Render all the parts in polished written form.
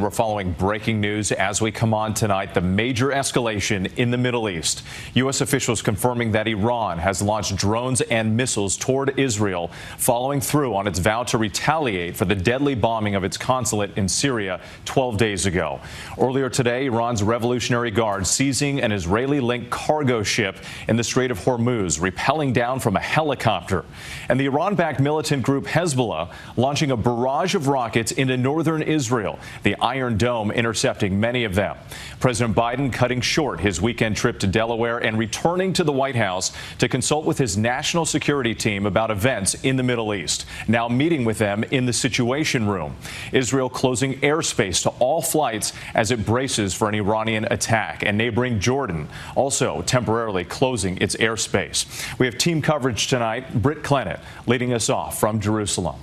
We're following breaking news as we come on tonight, the major escalation in the Middle East. U.S. officials confirming that Iran has launched drones and missiles toward Israel, following through on its vow to retaliate for the deadly bombing of its consulate in Syria 12 days ago. Earlier today, Iran's Revolutionary Guard seizing an Israeli-linked cargo ship in the Strait of Hormuz, rappelling down from a helicopter. And the Iran-backed militant group Hezbollah launching a barrage of rockets into northern Israel. The Iron Dome intercepting many of them. President Biden cutting short his weekend trip to Delaware and returning to the White House to consult with his national security team about events in the Middle East. Now meeting with them in the Situation Room. Israel closing airspace to all flights as it braces for an Iranian attack. And neighboring Jordan also temporarily closing its airspace. We have team coverage tonight. Britt Clennett leading us off from Jerusalem.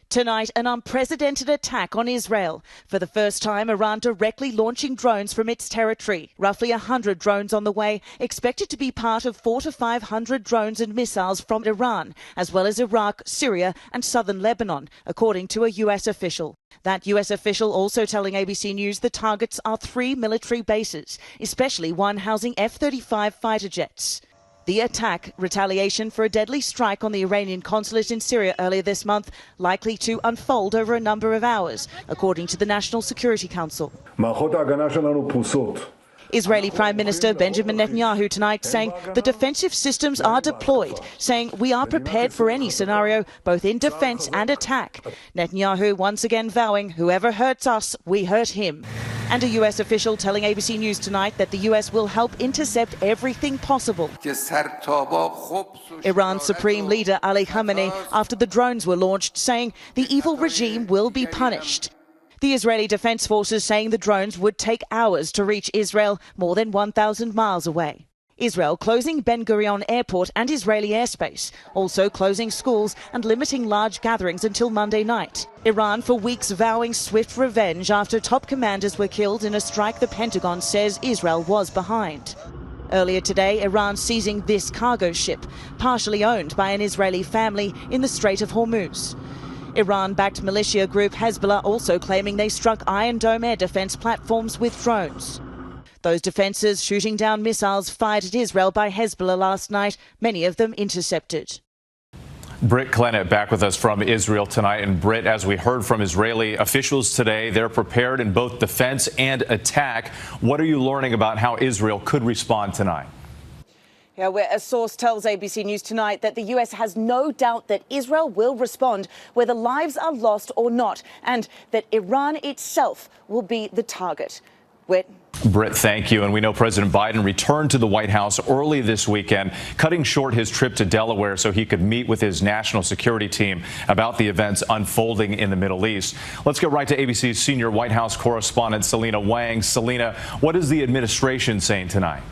Tonight, an unprecedented attack on Israel. For the first time, Iran directly launching drones from its territory. Roughly 100 drones on the way, expected to be part of 400 to 500 drones and missiles from Iran, as well as Iraq, Syria and southern Lebanon, according to a U.S. official. That U.S. official also telling ABC News the targets are 3 military bases, especially one housing F-35 fighter jets. The attack, retaliation for a deadly strike on the Iranian consulate in Syria earlier this month, likely to unfold over a number of hours, according to the National Security Council. Israeli Prime Minister Benjamin Netanyahu tonight saying the defensive systems are deployed, saying we are prepared for any scenario, both in defense and attack. Netanyahu once again vowing whoever hurts us, we hurt him. And a U.S. official telling ABC News tonight that the U.S. will help intercept everything possible. Iran's Supreme Leader Ali Khamenei, after the drones were launched, saying the evil regime will be punished. The Israeli Defense Forces saying the drones would take hours to reach Israel, more than 1,000 miles away. Israel closing Ben Gurion Airport and Israeli airspace, also closing schools and limiting large gatherings until Monday night. Iran for weeks vowing swift revenge after top commanders were killed in a strike the Pentagon says Israel was behind. Earlier today, Iran seizing this cargo ship, partially owned by an Israeli family in the Strait of Hormuz. Iran-backed militia group Hezbollah also claiming they struck Iron Dome air defense platforms with drones. Those defenses shooting down missiles fired at Israel by Hezbollah last night, many of them intercepted. Britt Clennett back with us from Israel tonight. And Britt, as we heard from Israeli officials today, they're prepared in both defense and attack. What are you learning about how Israel could respond tonight? Yeah, where a source tells ABC News tonight that the U.S. has no doubt that Israel will respond, whether lives are lost or not, and that Iran itself will be the target. Britt, thank you. And we know President Biden returned to the White House early this weekend, cutting short his trip to Delaware so he could meet with his national security team about the events unfolding in the Middle East. Let's get right to ABC's senior White House correspondent, Selena Wang. Selena, what is the administration saying tonight?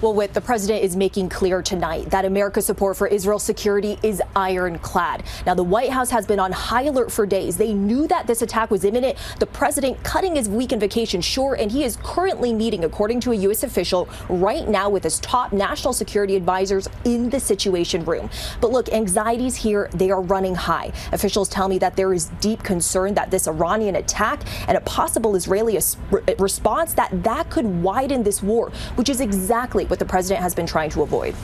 Well, the president is making clear tonight that America's support for Israel's security is ironclad. Now, the White House has been on high alert for days. They knew that this attack was imminent. The president cutting his weekend vacation short, and he is currently meeting, according to a U.S. official, right now with his top national security advisors in the Situation Room. But look, anxieties here, they are running high. Officials tell me that there is deep concern that this Iranian attack and a possible Israeli response that could widen this war, which is exactly what the president has been trying to avoid.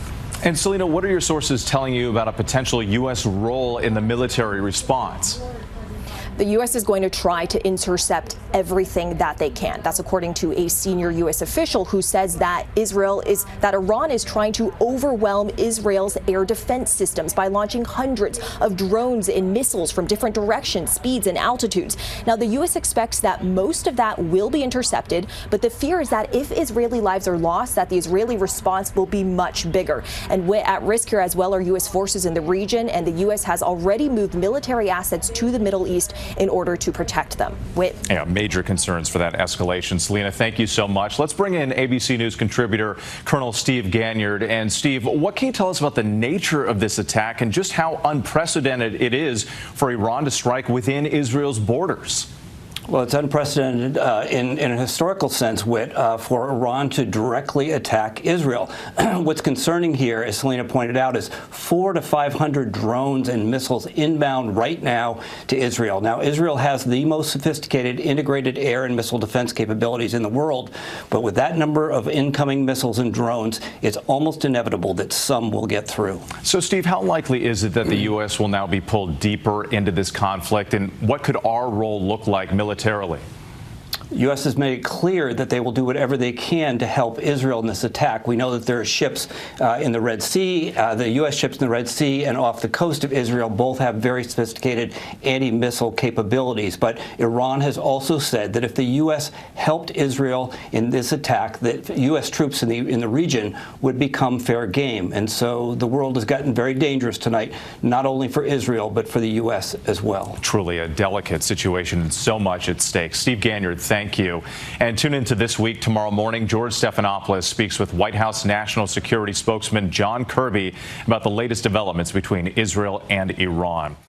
And Selena, what are your sources telling you about a potential U.S. role in the military response? The U.S. is going to try to intercept everything that they can. That's according to a senior U.S. official who says that Iran is trying to overwhelm Israel's air defense systems by launching hundreds of drones and missiles from different directions, speeds and altitudes. Now, the U.S. expects that most of that will be intercepted, but the fear is that if Israeli lives are lost, that the Israeli response will be much bigger. And at risk here as well are U.S. forces in the region, and the U.S. has already moved military assets to the Middle East in order to protect them. Yeah, major concerns for that escalation. Selena, thank you so much. Let's bring in ABC News contributor Colonel Steve Ganyard. And Steve, what can you tell us about the nature of this attack and just how unprecedented it is for Iran to strike within Israel's borders? Well, it's unprecedented in a historical sense, Whit, for Iran to directly attack Israel. What's concerning here, as Selena pointed out, is 400 to 500 drones and missiles inbound right now to Israel. Now, Israel has the most sophisticated integrated air and missile defense capabilities in the world, but with that number of incoming missiles and drones, it's almost inevitable that some will get through. So, Steve, how likely is it that the U.S. will now be pulled deeper into this conflict, and what could our role look like militarily? The U.S. has made it clear that they will do whatever they can to help Israel in this attack. We know that there are ships in the Red Sea, the U.S. ships in the Red Sea and off the coast of Israel both have very sophisticated anti-missile capabilities. But Iran has also said that if the U.S. helped Israel in this attack, that U.S. troops in the region would become fair game. And so the world has gotten very dangerous tonight, not only for Israel, but for the U.S. as well. Truly a delicate situation and so much at stake. Steve Ganyard, thank you. And tune into This Week tomorrow morning. George Stephanopoulos speaks with White House National Security spokesman John Kirby about the latest developments between Israel and Iran.